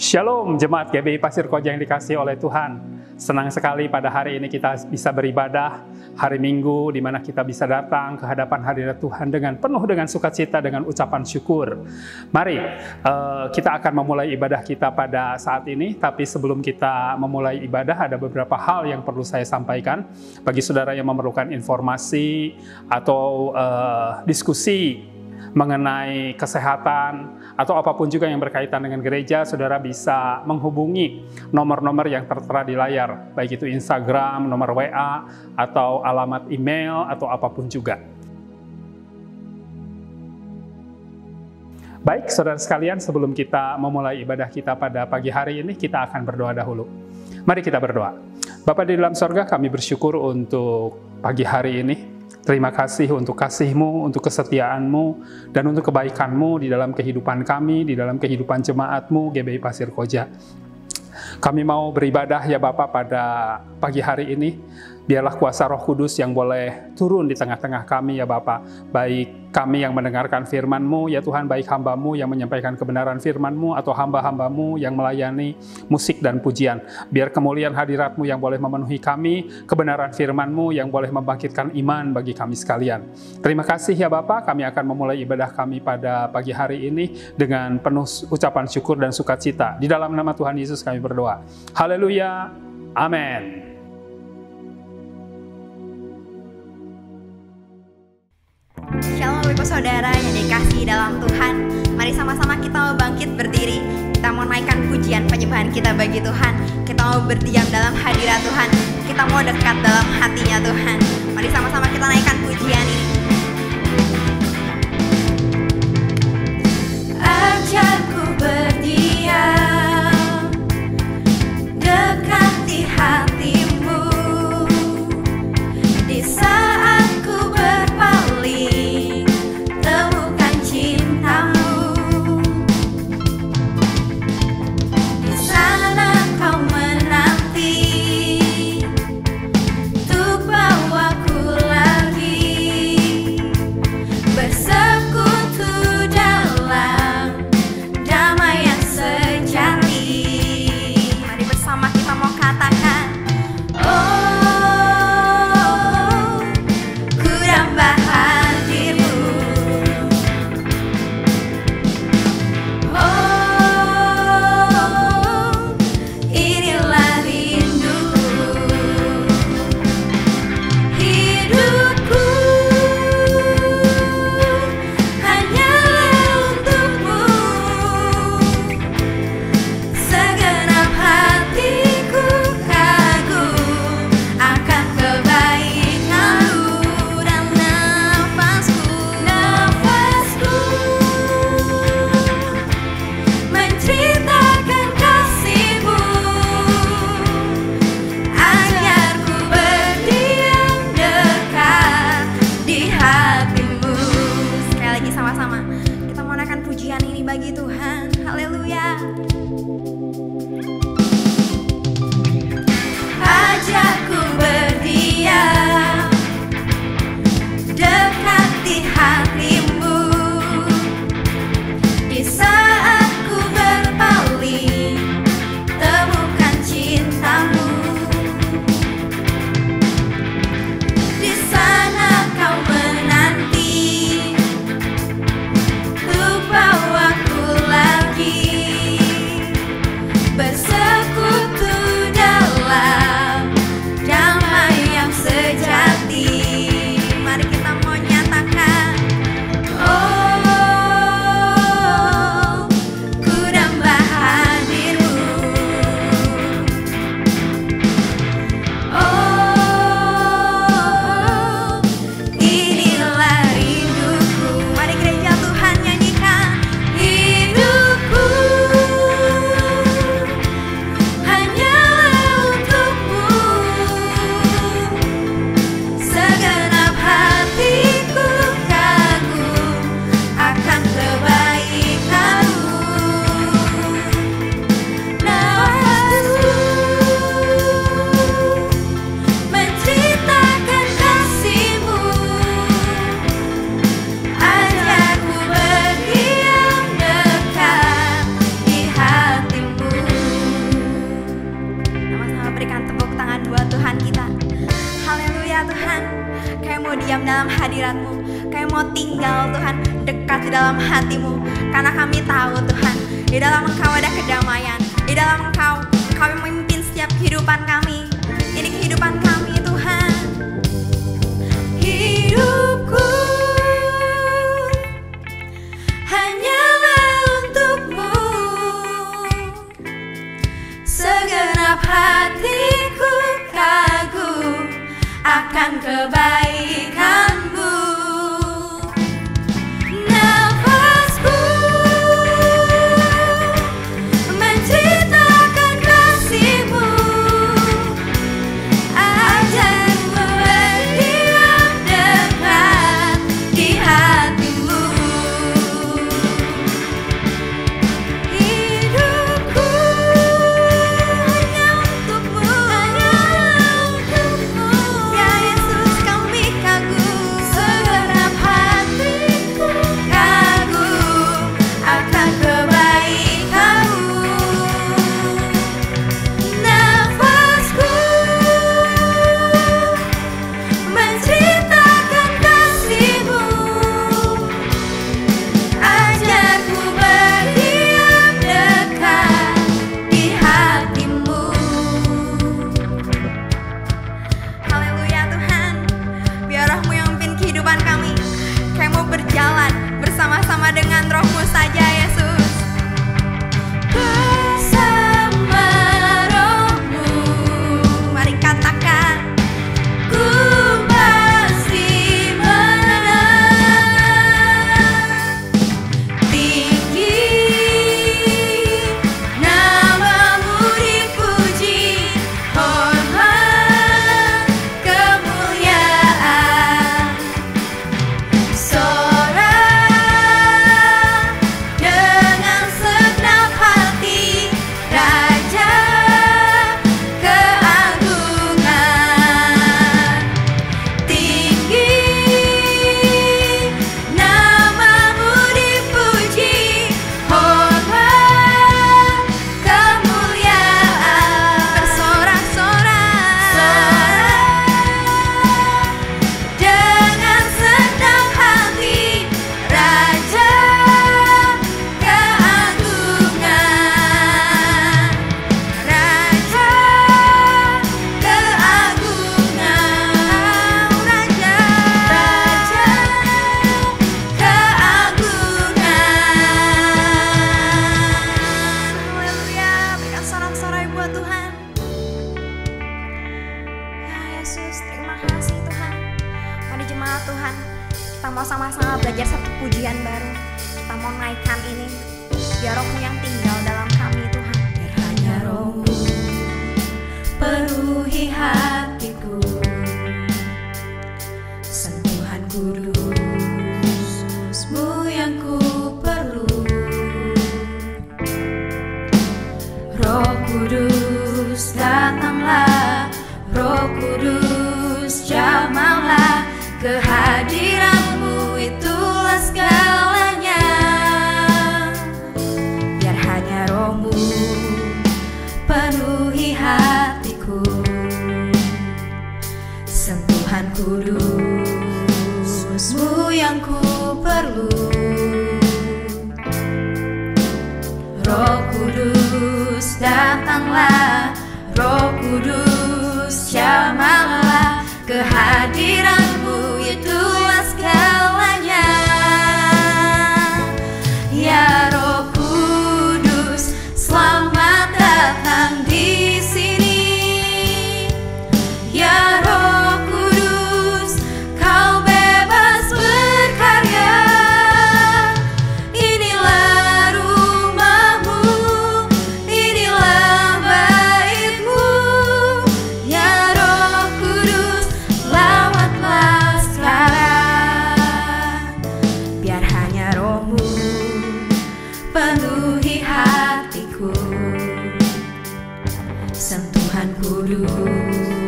Shalom Jemaat GBI Pasir Koja yang dikasihi oleh Tuhan. Senang sekali pada hari ini kita bisa beribadah hari Minggu di mana kita bisa datang ke hadapan hadirat Tuhan dengan penuh dengan sukacita, dengan ucapan syukur. Mari kita akan memulai ibadah kita pada saat ini, tapi sebelum kita memulai ibadah ada beberapa hal yang perlu saya sampaikan bagi saudara yang memerlukan informasi atau diskusi mengenai kesehatan atau apapun juga yang berkaitan dengan gereja. Saudara bisa menghubungi nomor-nomor yang tertera di layar, baik itu Instagram, nomor WA, atau alamat email, atau apapun juga. Baik, saudara sekalian, sebelum kita memulai ibadah kita pada pagi hari ini, kita akan berdoa dahulu. Mari kita berdoa. Bapa di dalam sorga, kami bersyukur untuk pagi hari ini. Terima kasih untuk kasih-Mu, untuk kesetiaan-Mu, dan untuk kebaikan-Mu di dalam kehidupan kami, di dalam kehidupan jemaat-Mu, GBI Pasir Koja. Kami mau beribadah ya Bapak pada pagi hari ini. Biarlah kuasa Roh Kudus yang boleh turun di tengah-tengah kami ya Bapak. Baik kami yang mendengarkan firman-Mu ya Tuhan, baik hamba-Mu yang menyampaikan kebenaran firman-Mu atau hamba-hamba-Mu yang melayani musik dan pujian. Biar kemuliaan hadirat-Mu yang boleh memenuhi kami, kebenaran firman-Mu yang boleh membangkitkan iman bagi kami sekalian. Terima kasih ya Bapak, kami akan memulai ibadah kami pada pagi hari ini dengan penuh ucapan syukur dan sukacita. Di dalam nama Tuhan Yesus kami berdoa. Haleluya. Amin. Shalom Bapak Saudara yang dikasihi dalam Tuhan. Mari sama-sama kita mau bangkit berdiri. Kita mau naikkan pujian penyembahan kita bagi Tuhan. Kita mau berdiam dalam hadirat Tuhan. Kita mau dekat dalam hatinya Tuhan. Mari sama-sama kita naikkan pujian ini. Ajarku berdiam dekat di hatimu, di saat ku berpaling temukan cintamu. Di sana kau menanti untuk bawaku lagi bersekutu dalam damai yang sejati. Mari bersama kita mau katakan, oh, ku dambah hadirmu. Oh, inilah rinduku. Hidupku hanyalah untukmu. Segenap hatiku kagum akan kebaikan-Mu, dan nafasku menceritakan kasih-Mu. Ajarku berdiam dekat di hatimu. Sekali lagi sama-sama kita mau naikkan pujian ini bagi Tuhan. Haleluya. Ajarku berdiam dekat di hatimu, di saat ku berpaling temukan cintamu. Di sana kau menanti untuk bawaku lagi bersekutu dalam damai yang sejati. tinggal Tuhan, dekat di dalam hati-Mu. Karena kami tahu Tuhan, di dalam Engkau ada kedamaian, di dalam Engkau memimpin setiap kehidupan kami. Ini kehidupan kami Tuhan. Hidupku hanyalah untuk-Mu, segenap hatiku kagum akan kebaikan-Mu. Nafasku menceritakan kasih-Mu, ajarku berdiam dekat di hati-Mu. Hidupku hanya untuk-Mu, ya Yesus kami kagum, segenap hatiku kagum akan kebaikan-Mu. Nafasku menceritakan kasih-Mu, ajarku berdiam dekat di hati-Mu. Haleluya Tuhan, biar Roh-Mu yang memimpin kehidupan kami. Kami mau berjalan bersama-sama dengan Roh-Mu saja Yesus. Bersama Roh-Mu, mari katakan, ku pasti menang. Tinggi nama-Mu dipuji, hormat kemuliaan, sorak dengan segenap hati, Raja keagungan. Tinggi nama-Mu dipuji, hormat kemuliaan, bersorak-sorak dengan segenap hati, Raja keagungan, Raja keagungan, Raja keagungan. Haleluya, berikan sorak-sorai buat Tuhan. Ya Yesus, terima kasih Tuhan. Mari jemaat Tuhan, kita mau sama-sama belajar satu pujian baru. Kita mau naikkan ini, biar Roh-Mu yang tinggal dalam kami Tuhan. Biar hanya Roh-Mu penuhi hatiku, sentuhan kudus-Mu yang ku perlu. Roh Kudus datanglah, Roh Kudus jamahlah, kehadiran-Mu itulah segalanya. Biar hanya Roh-Mu penuhi hatiku, sentuhan kudus-Mu yang ku perlu. Roh Kudus datanglah, Roh Kudus jamahlah, kehadiran-Mu itulah segalanya. Ya Roh Kudus, selamat datang di sini. Ya Roh Kudus, Kau bebas berkarya. Inilah rumah-Mu, inilah bait-Mu. Ya Roh Kudus, lawatlah sekarang. Biar hanya Roh-Mu penuhi hatiku, sentuhan kudus-Mu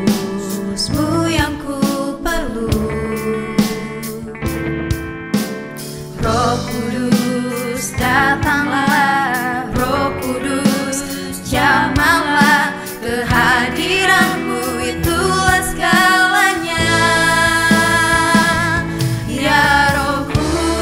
yang ku perlu. Roh Kudus datanglah, Roh Kudus jamahlah, kehadiran-Mu itulah segalanya. Ya Roh Kudus,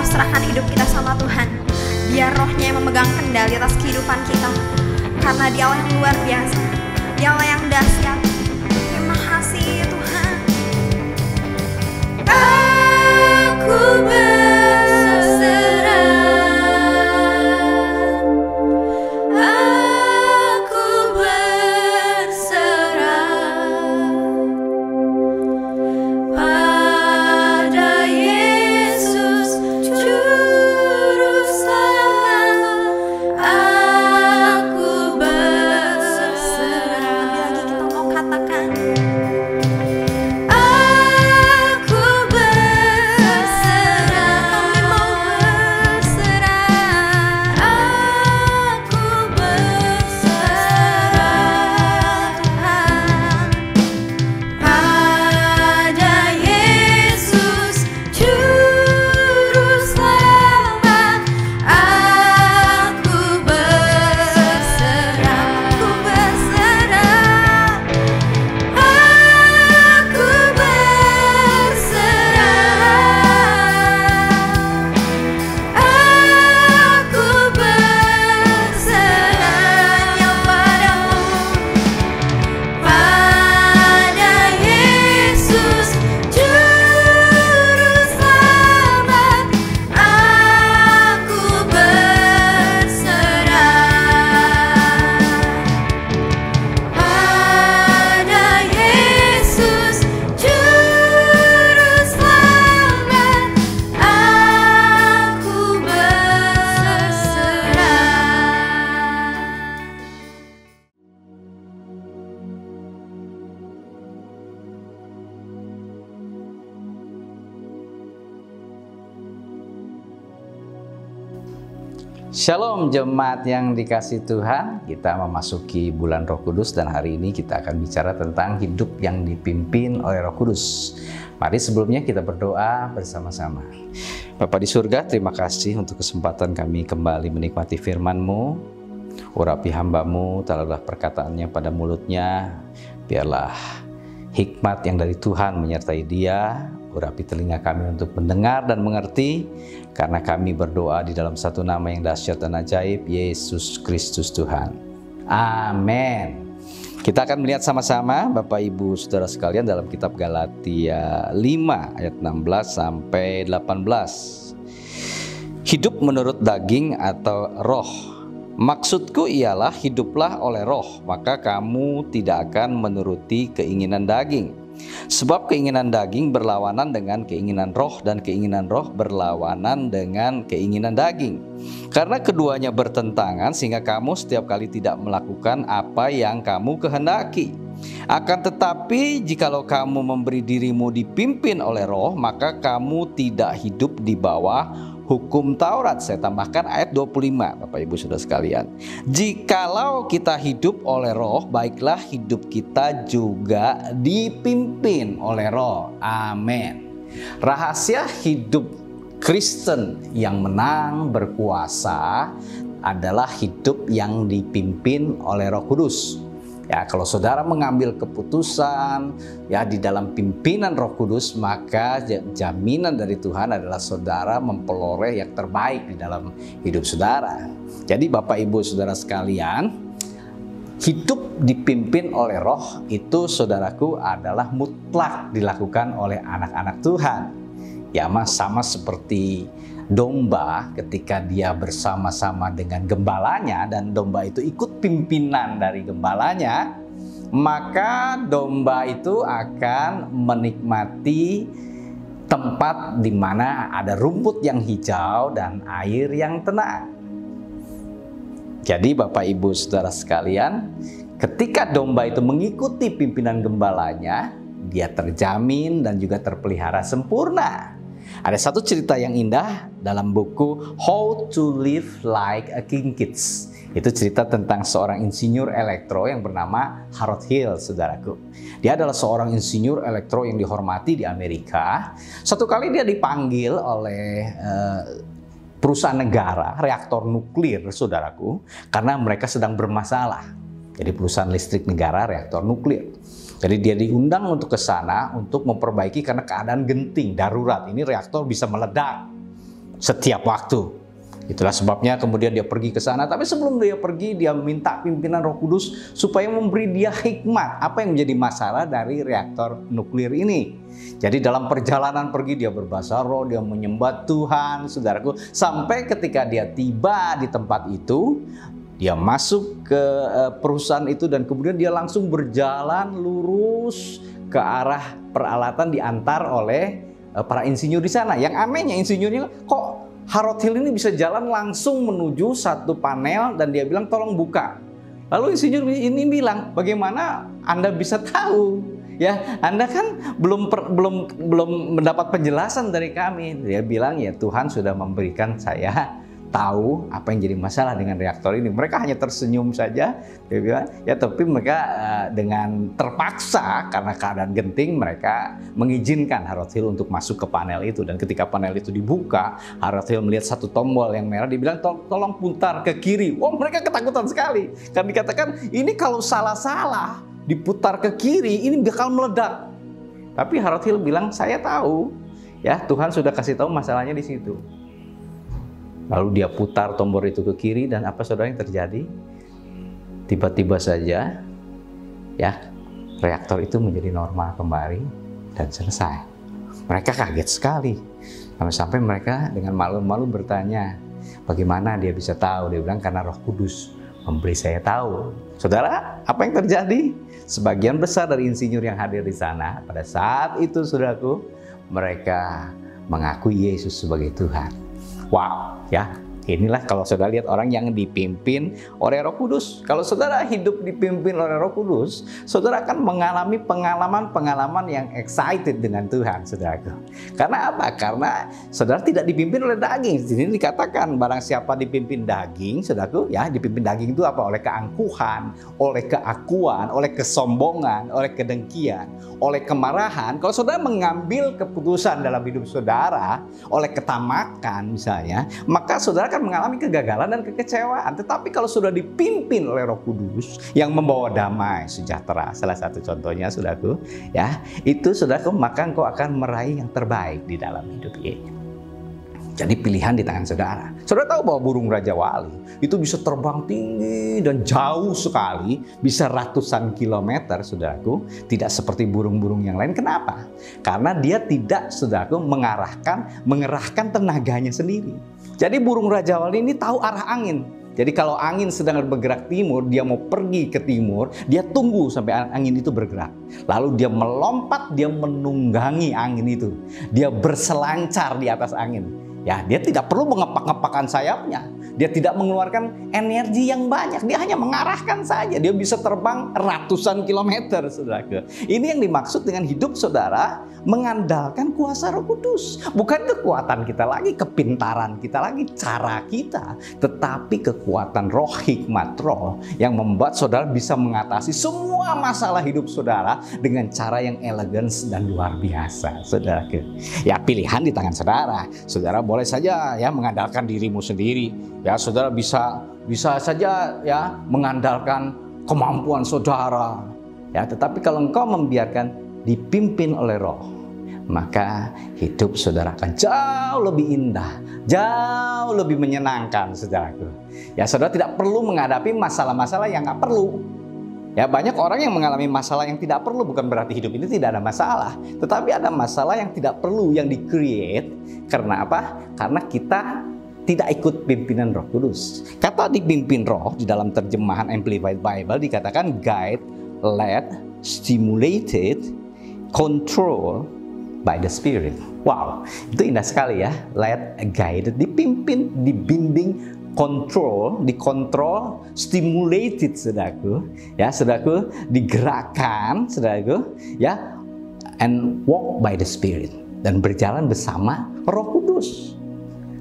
mau serahkan hidup kita sama Tuhan. Biar rohnya yang memegang kendali atas kehidupan kita. Karena Dia Allah yang luar biasa, Dia Allah yang dahsyat. Terima kasih Tuhan. Aku berserah, aku berserah pada Yesus Juru Selamat. Aku berserah. Lebih lagi kita mau katakan, aku berserah. Kami mau berserah. Aku berserah pada Yesus Juru Selamat. Aku berserah. Aku berserah. Aku berserah. Aku berserah yang padamu, pada Yesus Juru Selamat. Aku berserah pada Yesus Juru Selamat. Aku berserah. Shalom jemaat yang dikasih Tuhan, kita memasuki bulan Roh Kudus dan hari ini kita akan bicara tentang hidup yang dipimpin oleh Roh Kudus. Mari sebelumnya kita berdoa bersama-sama. Bapa di surga, terima kasih untuk kesempatan kami kembali menikmati firman-Mu. Urapi hamba-Mu, taruhlah perkataannya pada mulutnya, biarlah hikmat yang dari Tuhan menyertai dia. Urapi telinga kami untuk mendengar dan mengerti, karena kami berdoa di dalam satu nama yang dahsyat dan ajaib, Yesus Kristus Tuhan. Amin. Kita akan melihat sama-sama Bapak Ibu Saudara sekalian dalam kitab Galatia 5 ayat 16 sampai 18. Hidup menurut daging atau roh. Maksudku ialah hiduplah oleh roh, maka kamu tidak akan menuruti keinginan daging. Sebab keinginan daging berlawanan dengan keinginan roh, dan keinginan roh berlawanan dengan keinginan daging. Karena keduanya bertentangan, sehingga kamu setiap kali tidak melakukan apa yang kamu kehendaki. Akan tetapi jikalau kamu memberi dirimu dipimpin oleh roh, maka kamu tidak hidup di bawah hukum Taurat. Saya tambahkan ayat 25, Bapak Ibu Saudara sekalian. Jikalau kita hidup oleh roh, baiklah hidup kita juga dipimpin oleh roh. Amin. Rahasia hidup Kristen yang menang berkuasa adalah hidup yang dipimpin oleh Roh Kudus. Ya, kalau saudara mengambil keputusan ya di dalam pimpinan Roh Kudus, maka jaminan dari Tuhan adalah saudara memperoleh yang terbaik di dalam hidup saudara. Jadi Bapak Ibu Saudara sekalian, hidup dipimpin oleh Roh itu saudaraku adalah mutlak dilakukan oleh anak-anak Tuhan. Ya, sama seperti domba ketika dia bersama-sama dengan gembalanya dan domba itu ikut pimpinan dari gembalanya, maka domba itu akan menikmati tempat di mana ada rumput yang hijau dan air yang tenang. Jadi Bapak Ibu Saudara sekalian, ketika domba itu mengikuti pimpinan gembalanya, dia terjamin dan juga terpelihara sempurna. Ada satu cerita yang indah dalam buku How to Live Like a King Kids. Itu cerita tentang seorang insinyur elektro yang bernama Harold Hill, saudaraku. Dia adalah seorang insinyur elektro yang dihormati di Amerika. Suatu kali dia dipanggil oleh perusahaan negara, reaktor nuklir, saudaraku, karena mereka sedang bermasalah. Jadi perusahaan listrik negara, reaktor nuklir. Jadi dia diundang untuk ke sana untuk memperbaiki karena keadaan genting, darurat. Ini reaktor bisa meledak. setiap waktu. Itulah sebabnya kemudian dia pergi ke sana. Tapi sebelum dia pergi, dia minta pimpinan Roh Kudus supaya memberi dia hikmat. Apa yang menjadi masalah dari reaktor nuklir ini? Jadi dalam perjalanan pergi dia berbahasa roh, dia menyembah Tuhan, saudaraku. Sampai ketika dia tiba di tempat itu, dia masuk ke perusahaan itu dan kemudian dia langsung berjalan lurus ke arah peralatan diantar oleh para insinyur di sana. Yang anehnya insinyurnya kok Harold Hill ini bisa jalan langsung menuju satu panel dan dia bilang tolong buka. Lalu insinyur ini bilang, bagaimana Anda bisa tahu? Ya, Anda kan belum mendapat penjelasan dari kami. Dia bilang, ya Tuhan sudah memberikan saya tahu apa yang jadi masalah dengan reaktor ini. Mereka hanya tersenyum saja. Dia bilang, ya tapi mereka dengan terpaksa karena keadaan genting mereka mengizinkan Harold Hill untuk masuk ke panel itu. Dan ketika panel itu dibuka, Harold Hill melihat satu tombol yang merah. Dia bilang, tolong putar ke kiri. Oh, mereka ketakutan sekali. Karena dikatakan ini kalau salah-salah diputar ke kiri ini bakal meledak. Tapi Harold Hill bilang, saya tahu. Ya, Tuhan sudah kasih tahu masalahnya di situ. Lalu dia putar tombol itu ke kiri dan apa saudara yang terjadi? Tiba-tiba saja ya reaktor itu menjadi normal kembali dan selesai. Mereka kaget sekali. Sampai mereka dengan malu-malu bertanya, bagaimana dia bisa tahu? Dia bilang karena Roh Kudus memberi saya tahu. Saudara, apa yang terjadi? Sebagian besar dari insinyur yang hadir di sana pada saat itu, saudaraku, mereka mengakui Yesus sebagai Tuhan. Wow, ya inilah kalau saudara lihat orang yang dipimpin oleh Roh Kudus. Kalau saudara hidup dipimpin oleh Roh Kudus, saudara akan mengalami pengalaman-pengalaman yang excited dengan Tuhan, saudaraku. Karena apa? Karena saudara tidak dipimpin oleh daging. Di sini dikatakan barang siapa dipimpin daging, saudaraku, ya dipimpin daging itu apa? Oleh keangkuhan, oleh keakuan, oleh kesombongan, oleh kedengkian, oleh kemarahan. Kalau saudara mengambil keputusan dalam hidup saudara oleh ketamakan misalnya, maka saudara akan mengalami kegagalan dan kekecewaan. Tetapi kalau sudah dipimpin oleh Roh Kudus yang membawa damai sejahtera, salah satu contohnya saudaraku, ya itu saudaraku, maka engkau akan meraih yang terbaik di dalam hidup ini. Jadi pilihan di tangan saudara. Saudara tahu bahwa burung Raja Wali itu bisa terbang tinggi dan jauh sekali, bisa ratusan kilometer, saudaraku. Tidak seperti burung-burung yang lain. Kenapa? Karena dia tidak, saudaraku, mengerahkan tenaganya sendiri. Jadi burung Raja Wali ini tahu arah angin. Jadi kalau angin sedang bergerak timur, dia mau pergi ke timur, dia tunggu sampai angin itu bergerak. Lalu dia melompat, dia menunggangi angin itu. Dia berselancar di atas angin. Ya, dia tidak perlu mengepak-ngepakkan sayapnya. Dia tidak mengeluarkan energi yang banyak. Dia hanya mengarahkan saja. Dia bisa terbang ratusan kilometer, saudara. Ini yang dimaksud dengan hidup saudara mengandalkan kuasa Roh Kudus. Bukan kekuatan kita lagi, kepintaran kita lagi, cara kita. Tetapi kekuatan roh, hikmat roh yang membuat saudara bisa mengatasi semua masalah hidup saudara dengan cara yang elegan dan luar biasa, saudara. Ya, pilihan di tangan saudara. Saudara boleh saja ya mengandalkan dirimu sendiri. Ya, saudara bisa saja ya mengandalkan kemampuan saudara. Ya, tetapi kalau engkau membiarkan dipimpin oleh Roh, maka hidup saudara akan jauh lebih indah, jauh lebih menyenangkan, saudaraku. Ya, saudara tidak perlu menghadapi masalah-masalah yang nggak perlu. Ya, banyak orang yang mengalami masalah yang tidak perlu, bukan berarti hidup ini tidak ada masalah, tetapi ada masalah yang tidak perlu yang di-create. Karena apa? Karena kita tidak ikut pimpinan Roh Kudus. Kata dipimpin Roh di dalam terjemahan Amplified Bible dikatakan guide, led, stimulated, control by the Spirit. Wow, itu indah sekali ya. Led, guided, dipimpin, dibimbing, control, dikontrol, stimulated, saudaraku. Ya, saudaraku, digerakkan, saudaraku, ya, and walk by the Spirit, dan berjalan bersama Roh Kudus.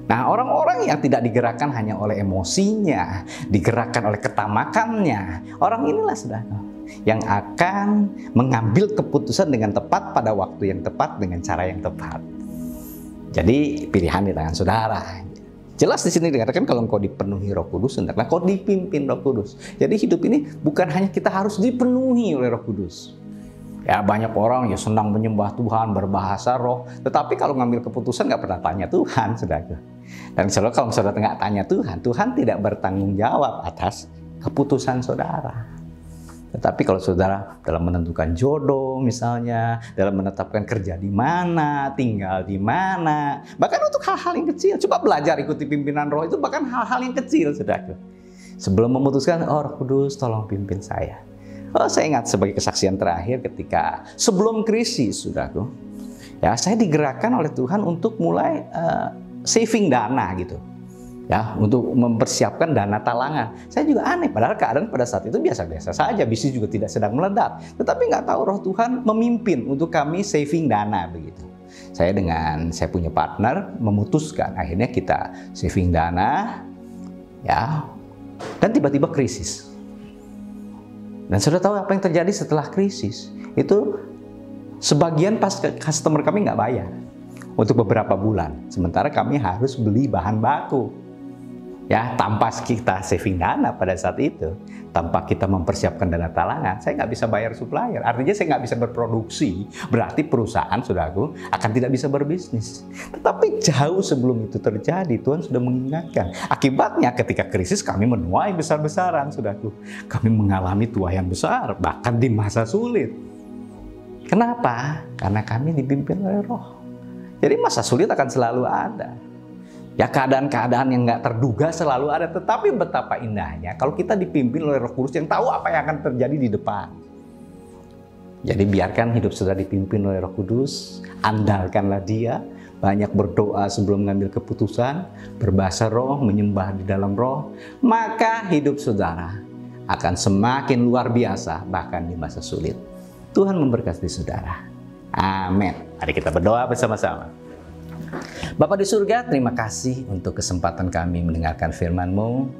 Nah, orang-orang yang tidak digerakkan hanya oleh emosinya, digerakkan oleh ketamakannya, orang inilah, saudara, yang akan mengambil keputusan dengan tepat pada waktu yang tepat dengan cara yang tepat. Jadi pilihan di tangan saudara. Jelas di sini dikatakan kalau engkau dipenuhi Roh Kudus, hendaklah kau dipimpin Roh Kudus. Jadi hidup ini bukan hanya kita harus dipenuhi oleh Roh Kudus. Ya banyak orang ya senang menyembah Tuhan, berbahasa roh, tetapi kalau ngambil keputusan nggak pernah tanya Tuhan, saudara. Dan selalu kalau saudara nggak tanya Tuhan, Tuhan tidak bertanggung jawab atas keputusan saudara. Tetapi kalau saudara dalam menentukan jodoh misalnya, dalam menetapkan kerja di mana, tinggal di mana, bahkan untuk hal-hal yang kecil, coba belajar ikuti pimpinan roh itu, bahkan hal-hal yang kecil, saudara. Sebelum memutuskan, oh Roh Kudus tolong pimpin saya. Oh, saya ingat sebagai kesaksian terakhir ketika sebelum krisis, saudaraku, ya saya digerakkan oleh Tuhan untuk mulai saving dana gitu, ya untuk mempersiapkan dana talangan. Saya juga aneh, padahal keadaan pada saat itu biasa-biasa saja, bisnis juga tidak sedang meledak. Tetapi nggak tahu Roh Tuhan memimpin untuk kami saving dana begitu. Saya punya partner memutuskan, akhirnya kita saving dana, ya, dan tiba-tiba krisis. Dan sudah tahu apa yang terjadi setelah krisis? Itu sebagian customer kami nggak bayar untuk beberapa bulan. Sementara kami harus beli bahan baku. Ya, tanpa kita saving dana pada saat itu, tanpa kita mempersiapkan dana talangan, saya nggak bisa bayar supplier. Artinya saya nggak bisa berproduksi, berarti perusahaan, saudaraku, akan tidak bisa berbisnis. Tetapi jauh sebelum itu terjadi, Tuhan sudah mengingatkan. Akibatnya ketika krisis kami menuai besar-besaran, saudaraku. Kami mengalami tuaian besar, bahkan di masa sulit. Kenapa? Karena kami dipimpin oleh Roh. Jadi masa sulit akan selalu ada. Ya keadaan-keadaan yang nggak terduga selalu ada, tetapi betapa indahnya kalau kita dipimpin oleh Roh Kudus yang tahu apa yang akan terjadi di depan. Jadi biarkan hidup saudara dipimpin oleh Roh Kudus, andalkanlah Dia, banyak berdoa sebelum mengambil keputusan, berbahasa roh, menyembah di dalam roh, maka hidup saudara akan semakin luar biasa bahkan di masa sulit. Tuhan memberkati saudara. Amin. Mari kita berdoa bersama-sama. Bapa di surga, terima kasih untuk kesempatan kami mendengarkan firman-Mu.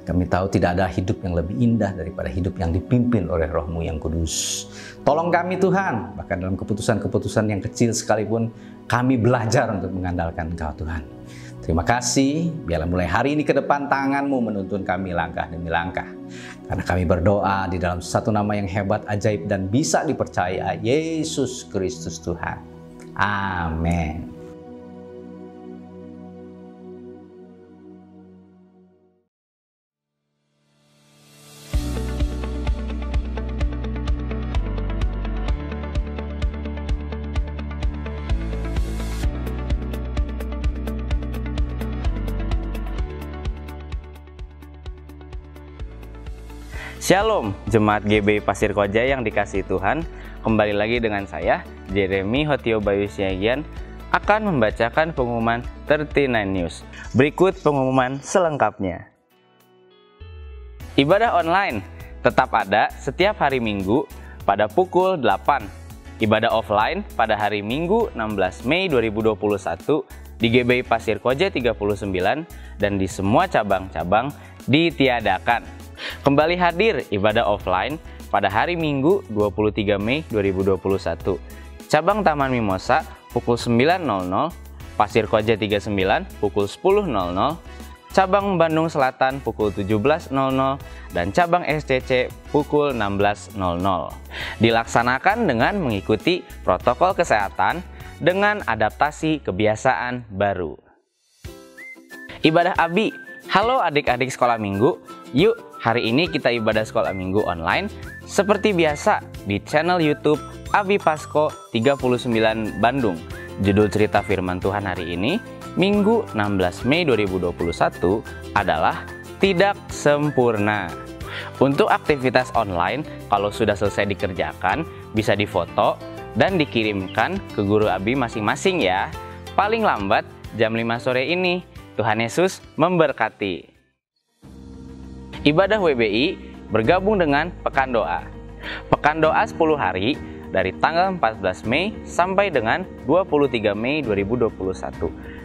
Kami tahu tidak ada hidup yang lebih indah daripada hidup yang dipimpin oleh Roh-Mu yang kudus. Tolong kami Tuhan, bahkan dalam keputusan-keputusan yang kecil sekalipun, kami belajar untuk mengandalkan Engkau Tuhan. Terima kasih, biarlah mulai hari ini ke depan tangan-Mu menuntun kami langkah demi langkah. Karena kami berdoa di dalam satu nama yang hebat, ajaib, dan bisa dipercaya, Yesus Kristus Tuhan. Amin. Shalom, Jemaat GBI Pasir Koja yang dikasihi Tuhan. Kembali lagi dengan saya, Jeremy Hotio Bayu Siagian, akan membacakan pengumuman 39 News. Berikut pengumuman selengkapnya. Ibadah online tetap ada setiap hari Minggu pada pukul 8. Ibadah offline pada hari Minggu 16 Mei 2021 di GBI Pasir Koja 39 dan di semua cabang-cabang ditiadakan. Kembali hadir ibadah offline pada hari Minggu 23 Mei 2021. Cabang Taman Mimosa pukul 9.00, Pasir Koja 39 pukul 10.00, cabang Bandung Selatan pukul 17.00, dan cabang SCC pukul 16.00. Dilaksanakan dengan mengikuti protokol kesehatan dengan adaptasi kebiasaan baru. Ibadah Abi. Halo adik-adik sekolah minggu, yuk hari ini kita ibadah sekolah minggu online seperti biasa di channel YouTube Abi Pasko 39 Bandung. Judul cerita firman Tuhan hari ini, Minggu 16 Mei 2021 adalah Tidak Sempurna. Untuk aktivitas online, kalau sudah selesai dikerjakan, bisa difoto dan dikirimkan ke guru Abi masing-masing ya. Paling lambat jam 5 sore ini. Tuhan Yesus memberkati. Ibadah WBI bergabung dengan Pekan Doa. Pekan Doa 10 hari dari tanggal 14 Mei sampai dengan 23 Mei 2021.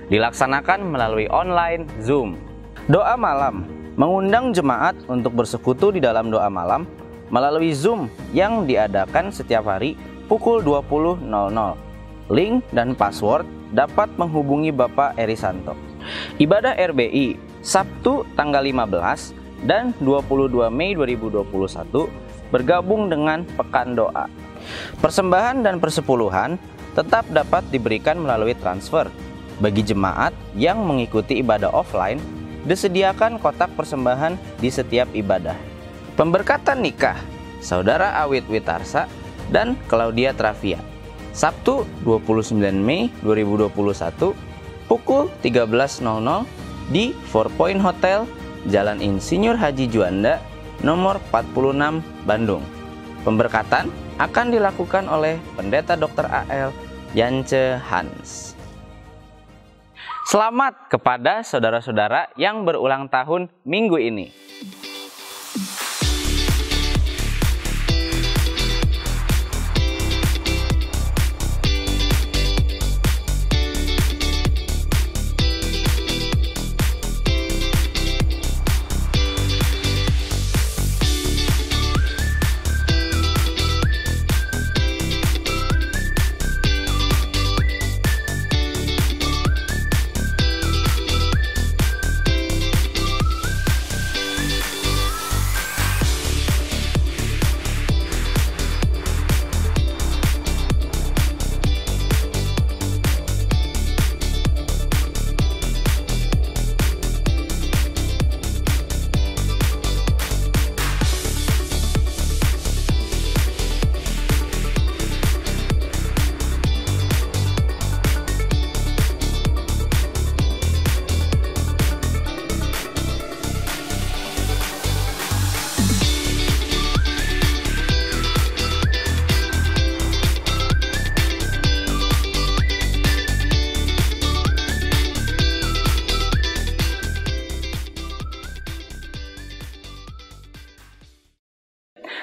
Dilaksanakan melalui online Zoom. Doa malam mengundang jemaat untuk bersekutu di dalam doa malam melalui Zoom yang diadakan setiap hari pukul 20.00. Link dan password dapat menghubungi Bapak Erisanto. Ibadah RBI Sabtu tanggal 15 dan 22 Mei 2021 bergabung dengan Pekan Doa. Persembahan dan persepuluhan tetap dapat diberikan melalui transfer. Bagi jemaat yang mengikuti ibadah offline, disediakan kotak persembahan di setiap ibadah. Pemberkatan nikah Saudara Awit Witarsa dan Claudia Travia, Sabtu 29 Mei 2021 pukul 13.00 di 4 Point Hotel, Jalan Insinyur Haji Juanda, nomor 46, Bandung. Pemberkatan akan dilakukan oleh Pendeta Dr. A.L. Yance Hans. Selamat kepada saudara-saudara yang berulang tahun minggu ini.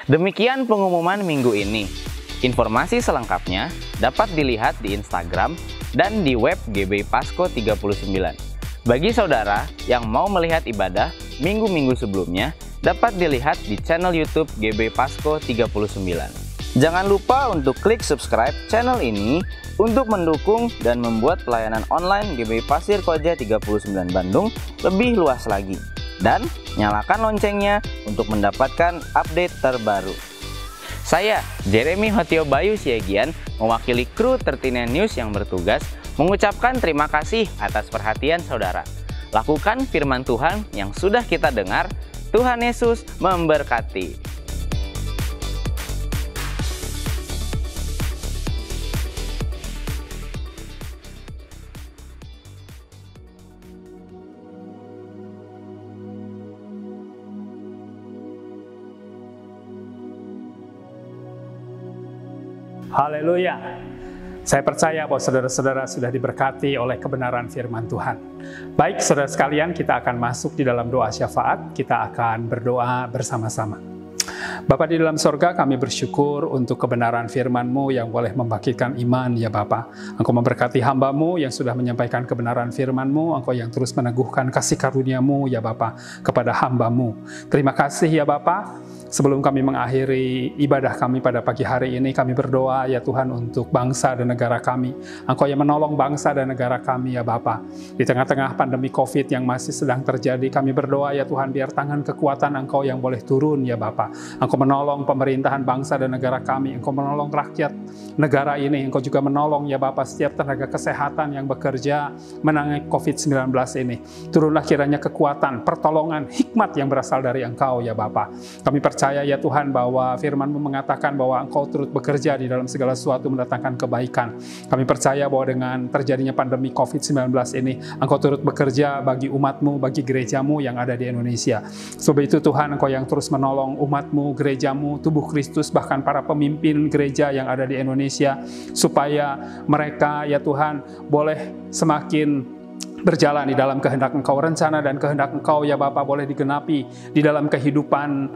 Demikian pengumuman minggu ini. Informasi selengkapnya dapat dilihat di Instagram dan di web GBI Pasko 39. Bagi saudara yang mau melihat ibadah minggu-minggu sebelumnya, dapat dilihat di channel YouTube GBI Pasko 39. Jangan lupa untuk klik subscribe channel ini untuk mendukung dan membuat pelayanan online GBI Pasir Koja 39 Bandung lebih luas lagi. Dan nyalakan loncengnya untuk mendapatkan update terbaru. Saya, Jeremy Hotio Bayu Siagian, mewakili kru 13 News yang bertugas, mengucapkan terima kasih atas perhatian saudara. Lakukan firman Tuhan yang sudah kita dengar. Tuhan Yesus memberkati. Haleluya. Saya percaya bahwa saudara-saudara sudah diberkati oleh kebenaran firman Tuhan. Baik, saudara sekalian, kita akan masuk di dalam doa syafaat. Kita akan berdoa bersama-sama. Bapa di dalam sorga, kami bersyukur untuk kebenaran firman-Mu yang boleh membangkitkan iman, ya Bapa. Engkau memberkati hamba-Mu yang sudah menyampaikan kebenaran firman-Mu. Engkau yang terus meneguhkan kasih karunia-Mu, ya Bapa, kepada hamba-Mu. Terima kasih, ya Bapa. Sebelum kami mengakhiri ibadah kami pada pagi hari ini, kami berdoa ya Tuhan untuk bangsa dan negara kami. Engkau yang menolong bangsa dan negara kami ya Bapa. Di tengah-tengah pandemi COVID yang masih sedang terjadi, kami berdoa ya Tuhan biar tangan kekuatan Engkau yang boleh turun ya Bapa. Engkau menolong pemerintahan bangsa dan negara kami. Engkau menolong rakyat negara ini. Engkau juga menolong ya Bapa setiap tenaga kesehatan yang bekerja menangani COVID-19 ini. Turunlah kiranya kekuatan, pertolongan, hikmat yang berasal dari Engkau ya Bapa. Kami percaya ya Tuhan bahwa firman-Mu mengatakan bahwa Engkau turut bekerja di dalam segala sesuatu mendatangkan kebaikan. Kami percaya bahwa dengan terjadinya pandemi COVID-19 ini, Engkau turut bekerja bagi umat-Mu, bagi gereja-Mu yang ada di Indonesia. Sebab itu Tuhan, Engkau yang terus menolong umat-Mu, gereja-Mu, tubuh Kristus, bahkan para pemimpin gereja yang ada di Indonesia, supaya mereka ya Tuhan boleh semakin berjalan di dalam kehendak Engkau. Rencana dan kehendak Engkau ya Bapa boleh digenapi di dalam kehidupan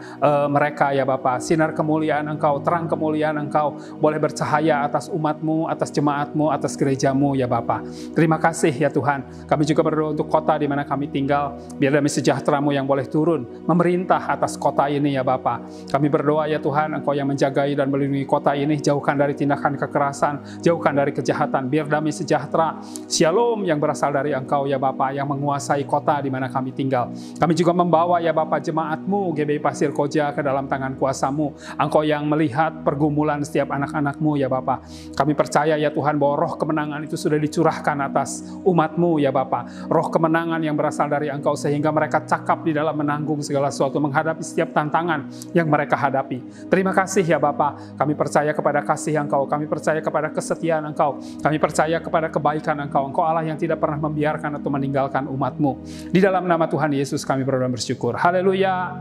mereka ya Bapa. Sinar kemuliaan Engkau, terang kemuliaan Engkau boleh bercahaya atas umat-Mu, atas jemaat-Mu, atas gereja-Mu ya Bapa. Terima kasih ya Tuhan. Kami juga berdoa untuk kota di mana kami tinggal. Biar damai sejahtera-Mu yang boleh turun memerintah atas kota ini ya Bapa. Kami berdoa ya Tuhan, Engkau yang menjagai dan melindungi kota ini. Jauhkan dari tindakan kekerasan, jauhkan dari kejahatan. Biar damai sejahtera, shalom yang berasal dari Engkau Engkau ya Bapa yang menguasai kota di mana kami tinggal. Kami juga membawa ya Bapa jemaat-Mu GBI Pasir Koja ke dalam tangan kuasa-Mu. Engkau yang melihat pergumulan setiap anak-anak-Mu ya Bapa. Kami percaya ya Tuhan bahwa roh kemenangan itu sudah dicurahkan atas umat-Mu ya Bapa. Roh kemenangan yang berasal dari Engkau sehingga mereka cakap di dalam menanggung segala sesuatu, menghadapi setiap tantangan yang mereka hadapi. Terima kasih ya Bapa. Kami percaya kepada kasih Engkau, kami percaya kepada kesetiaan Engkau, kami percaya kepada kebaikan Engkau. Engkau Allah yang tidak pernah membiarkan atau meninggalkan umat-Mu. Di dalam nama Tuhan Yesus kami berdoa dan bersyukur. Haleluya.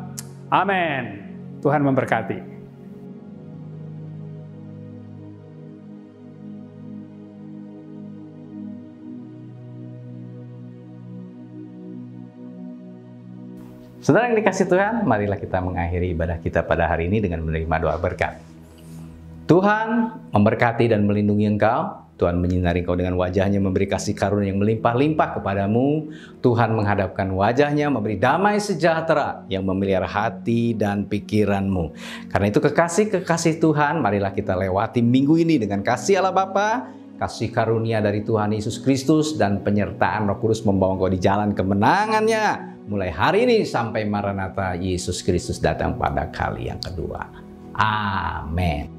Amin. Tuhan memberkati. Saudara yang dikasih Tuhan, marilah kita mengakhiri ibadah kita pada hari ini dengan menerima doa berkat. Tuhan memberkati dan melindungi engkau. Tuhan menyinari engkau dengan wajahnya, memberi kasih karunia yang melimpah-limpah kepadamu. Tuhan menghadapkan wajahnya, memberi damai sejahtera yang memelihara hati dan pikiranmu. Karena itu kekasih Tuhan, marilah kita lewati minggu ini dengan kasih Allah Bapa, kasih karunia dari Tuhan Yesus Kristus, dan penyertaan Roh Kudus membawa engkau di jalan kemenangannya. Mulai hari ini sampai Maranatha Yesus Kristus datang pada kali yang kedua. Amin.